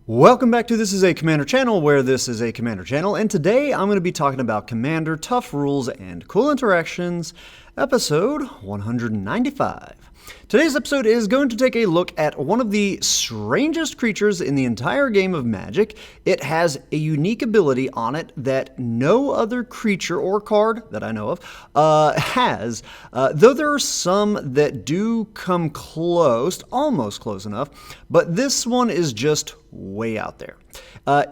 Welcome back to This Is a Commander channel, where this is a Commander channel, and today I'm going to be talking about Commander Tough Rules and Cool Interactions, episode 195. Today's episode is going to take a look at one of the strangest creatures in the entire game of Magic. It has a unique ability on it that no other creature or card that I know of has, though there are some that do come close, almost close enough, but this one is just way out there.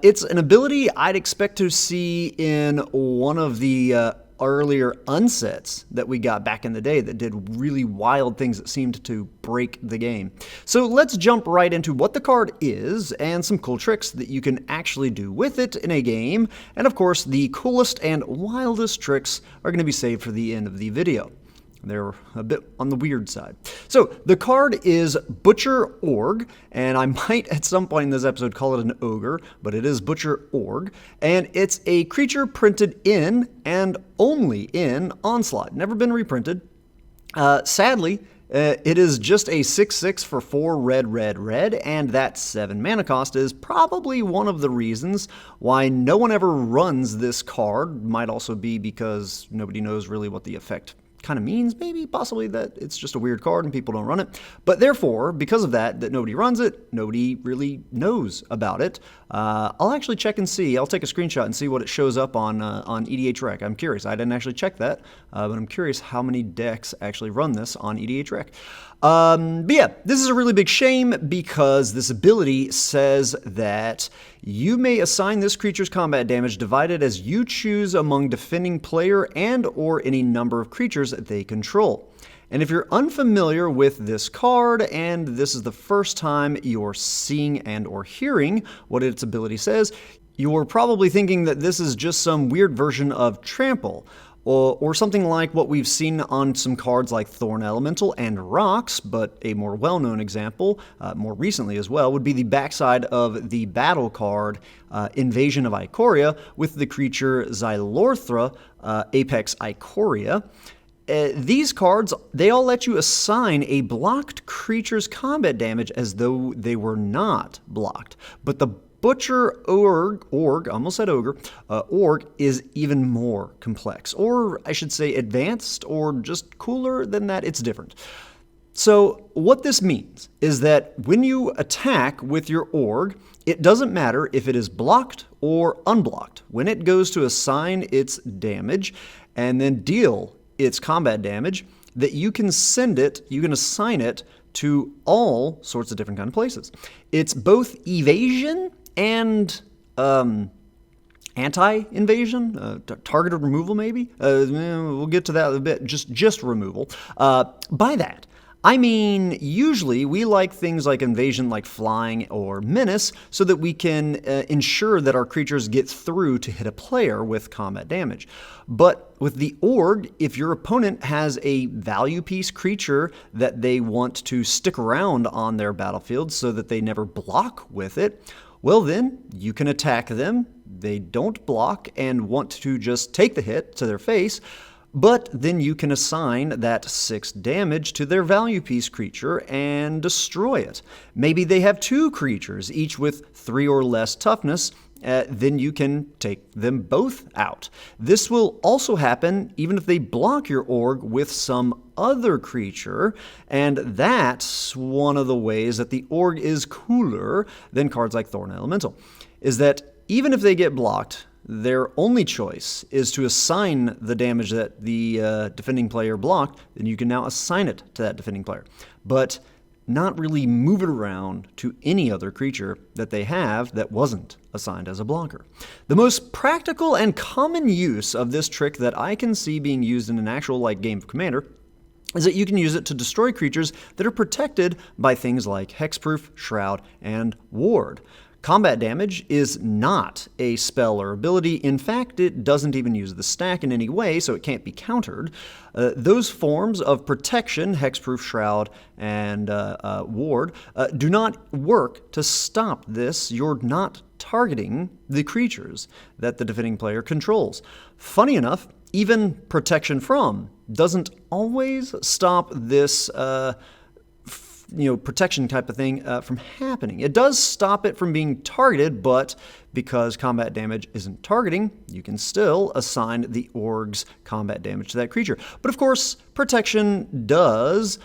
It's an ability I'd expect to see in one of the earlier unsets that we got back in the day that did really wild things that seemed to break the game. So let's jump right into what the card is and some cool tricks that you can actually do with it in a game. And of course, the coolest and wildest tricks are going to be saved for the end of the video. They're a bit on the weird side. So the card is Butcher Orgg, and I might at some point in this episode call it an ogre, but it is Butcher Orgg, and it's a creature printed in and only in Onslaught. Never been reprinted. Sadly, it is just a 6/6 for 4 red, and that 7 mana cost is probably one of the reasons why no one ever runs this card. Might also be because nobody knows really what the effect kind of means, maybe, possibly that it's just a weird card and people don't run it. But therefore, because of that nobody runs it, nobody really knows about it. I'll actually check and see. I'll take a screenshot and see what it shows up on EDHREC. I'm curious. I didn't actually check that, but I'm curious how many decks actually run this on EDHREC. But yeah, this is a really big shame because this ability says that you may assign this creature's combat damage divided as you choose among defending player and or any number of creatures that they control. And if you're unfamiliar with this card and this is the first time you're seeing and or hearing what its ability says, you're probably thinking that this is just some weird version of Trample, or something like what we've seen on some cards like Thorn Elemental and Rocks, but a more well-known example, more recently as well, would be the backside of the battle card Invasion of Ikoria with the creature Xylorthra, Apex Ikoria. These cards, they all let you assign a blocked creature's combat damage as though they were not blocked. But the Butcher Orgg, almost said ogre, Orgg is even more complex, or I should say advanced, or just cooler than that. It's different. So what this means is that when you attack with your Orgg, it doesn't matter if it is blocked or unblocked. When it goes to assign its damage and then deal its combat damage, that you can send it, you can assign it to all sorts of different kind of places. It's both evasion and anti-invasion, targeted removal maybe. We'll get to that in a bit. Just removal. By that, I mean usually we like things like invasion, like flying or menace, so that we can ensure that our creatures get through to hit a player with combat damage. But with the Orgg, if your opponent has a value piece creature that they want to stick around on their battlefield so that they never block with it, well then, you can attack them, they don't block and want to just take the hit to their face, but then you can assign that 6 damage to their value piece creature and destroy it. Maybe they have 2 creatures, each with 3 or less toughness, then you can take them both out. This will also happen even if they block your Orgg with some other creature, and that's one of the ways that the Orgg is cooler than cards like Thorn Elemental, is that even if they get blocked, their only choice is to assign the damage that the defending player blocked, then you can now assign it to that defending player. But not really move it around to any other creature that they have that wasn't assigned as a blocker. The most practical and common use of this trick that I can see being used in an actual game of Commander is that you can use it to destroy creatures that are protected by things like Hexproof, Shroud, and Ward. Combat damage is not a spell or ability. In fact, it doesn't even use the stack in any way, so it can't be countered. Those forms of protection, Hexproof, Shroud, and Ward, do not work to stop this. You're not targeting the creatures that the defending player controls. Funny enough, even protection from doesn't always stop this protection type of thing from happening. It does stop it from being targeted, but because combat damage isn't targeting, you can still assign the Orgg's combat damage to that creature. But of course, protection does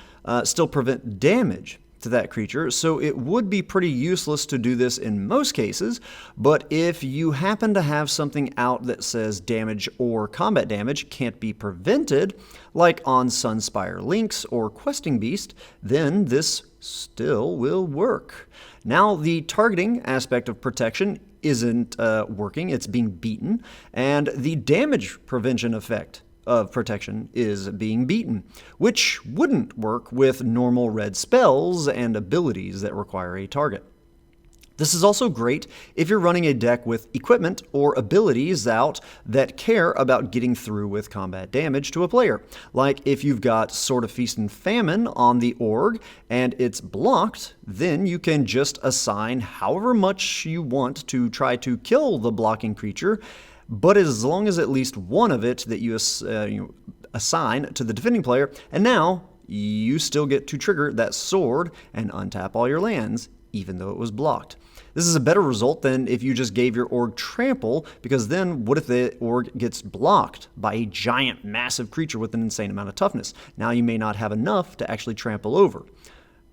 still prevent damage to that creature, so it would be pretty useless to do this in most cases. But if you happen to have something out that says damage or combat damage can't be prevented, like on Sunspire Lynx or Questing Beast, then this still will work. Now, the targeting aspect of protection isn't working, it's being beaten, and the damage prevention effect of protection is being beaten, which wouldn't work with normal red spells and abilities that require a target. This is also great if you're running a deck with equipment or abilities out that care about getting through with combat damage to a player. Like if you've got Sword of Feast and Famine on the Orgg and it's blocked, then you can just assign however much you want to try to kill the blocking creature, but as long as at least one of it that you assign to the defending player, and now you still get to trigger that sword and untap all your lands, even though it was blocked. This is a better result than if you just gave your Orgg trample, because then what if the Orgg gets blocked by a giant, massive creature with an insane amount of toughness? Now you may not have enough to actually trample over.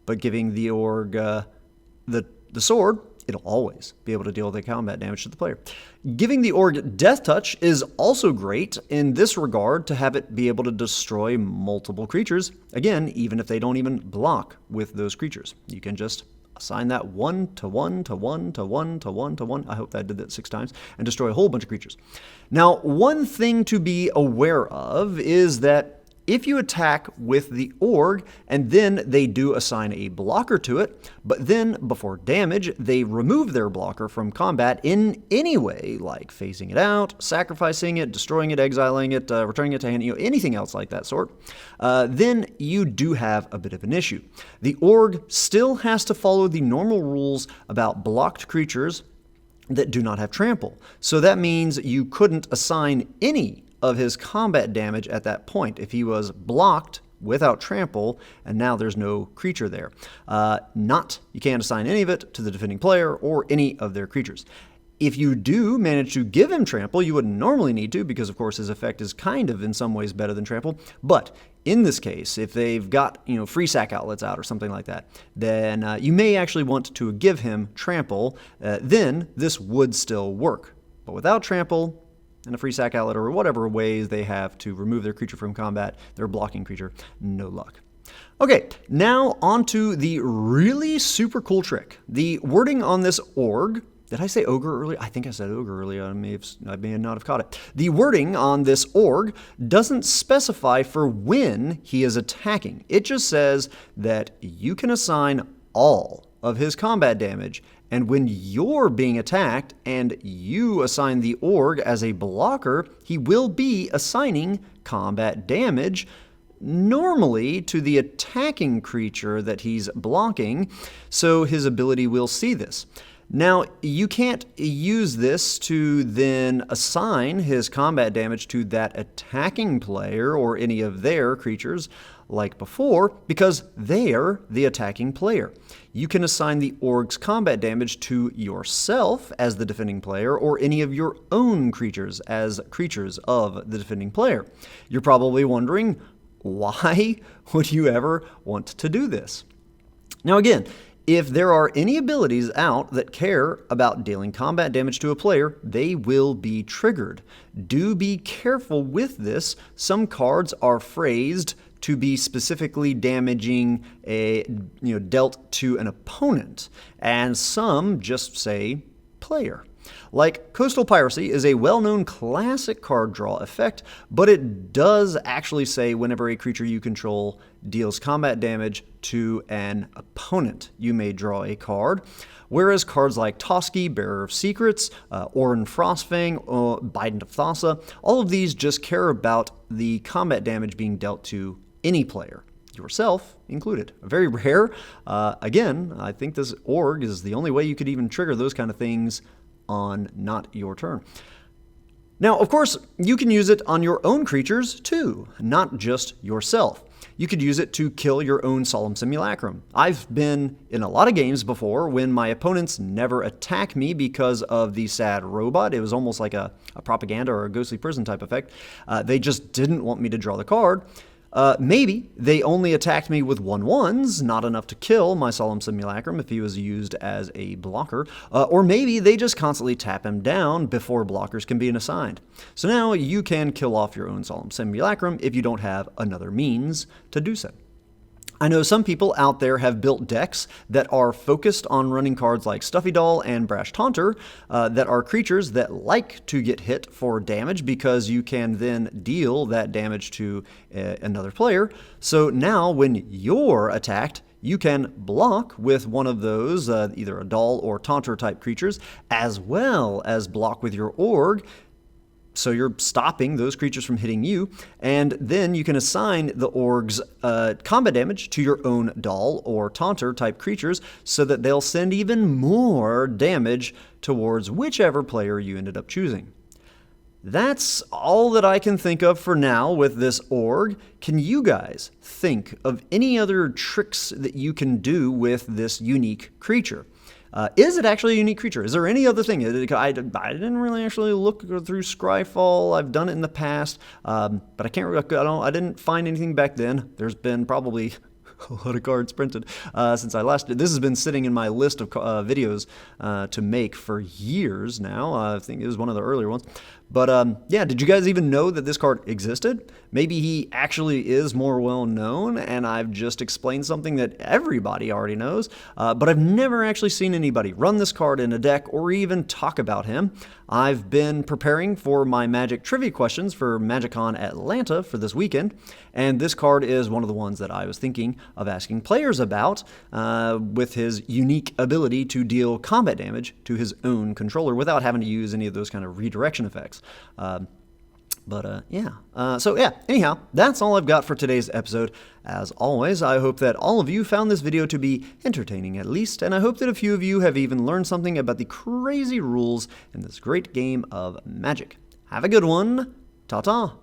But giving the Orgg the sword, it'll always be able to deal the combat damage to the player. Giving the Orgg Death Touch is also great in this regard, to have it be able to destroy multiple creatures. Again, even if they don't even block with those creatures. You can just assign that 1 to 1 to 1 to 1 to 1 to 1. I hope that I did that 6 times, and destroy a whole bunch of creatures. Now, one thing to be aware of is that if you attack with the Orgg and then they do assign a blocker to it, but then before damage they remove their blocker from combat in any way, like phasing it out, sacrificing it, destroying it, exiling it, returning it to hand, anything else like that sort, then you do have a bit of an issue. The Orgg still has to follow the normal rules about blocked creatures that do not have trample. So that means you couldn't assign any of his combat damage at that point if he was blocked without trample and now there's no creature there. You can't assign any of it to the defending player or any of their creatures. If you do manage to give him trample, you wouldn't normally need to, because of course his effect is kind of in some ways better than trample, but in this case, if they've got free sack outlets out or something like that, then you may actually want to give him trample. Then this would still work. But without trample and a free sack outlet or whatever ways they have to remove their creature from combat, their blocking creature, no luck. Okay, now on to the really super cool trick. The wording on this Orgg, did I say ogre earlier? I think I said ogre earlier. I may not have caught it. The wording on this Orgg doesn't specify for when he is attacking. It just says that you can assign all of his combat damage, and when you're being attacked and you assign the Orgg as a blocker, he will be assigning combat damage, normally to the attacking creature that he's blocking, so his ability will see this. Now, you can't use this to then assign his combat damage to that attacking player or any of their creatures like before, because they're the attacking player. You can assign the Orgg's combat damage to yourself as the defending player, or any of your own creatures as creatures of the defending player. You're probably wondering, why would you ever want to do this? Now again, if there are any abilities out that care about dealing combat damage to a player, they will be triggered. Do be careful with this. Some cards are phrased to be specifically damaging dealt to an opponent, and some just say player. Like Coastal Piracy is a well-known classic card draw effect, but it does actually say whenever a creature you control deals combat damage to an opponent, you may draw a card. Whereas cards like Toski, Bearer of Secrets, Ohran Frostfang, Bident of Thasa, all of these just care about the combat damage being dealt to any player, yourself included. Very rare. Again, I think this Orgg is the only way you could even trigger those kind of things on not your turn. Now, of course, you can use it on your own creatures too, not just yourself. You could use it to kill your own Solemn Simulacrum. I've been in a lot of games before when my opponents never attack me because of the sad robot. It was almost like a propaganda or a ghostly prison type effect. They just didn't want me to draw the card. Maybe they only attacked me with 1/1s, not enough to kill my Solemn Simulacrum if he was used as a blocker, or maybe they just constantly tap him down before blockers can be assigned. So now you can kill off your own Solemn Simulacrum if you don't have another means to do so. I know some people out there have built decks that are focused on running cards like Stuffy and Brash Taunter that are creatures that like to get hit for damage because you can then deal that damage to another player. So now when you're attacked, you can block with one of those, either a Doll or Taunter type creatures, as well as block with your Orgg. So you're stopping those creatures from hitting you, and then you can assign the Orgg's combat damage to your own Doll or Taunter type creatures so that they'll send even more damage towards whichever player you ended up choosing. That's all that I can think of for now with this Orgg. Can you guys think of any other tricks that you can do with this unique creature? Is it actually a unique creature? Is there any other thing? I didn't really actually look through Scryfall. I've done it in the past, but I didn't find anything back then. There's been probably a lot of cards printed since I last did. This has been sitting in my list of videos to make for years now. I think it was one of the earlier ones. But yeah, did you guys even know that this card existed? Maybe he actually is more well known and I've just explained something that everybody already knows, but I've never actually seen anybody run this card in a deck or even talk about him. I've been preparing for my Magic trivia questions for MagicCon Atlanta for this weekend, and this card is one of the ones that I was thinking of asking players about with his unique ability to deal combat damage to his own controller without having to use any of those kind of redirection effects. So anyhow, that's all I've got for today's episode. As always, I hope that all of you found this video to be entertaining at least, and I hope that a few of you have even learned something about the crazy rules in this great game of Magic. Have a good one. Ta-ta.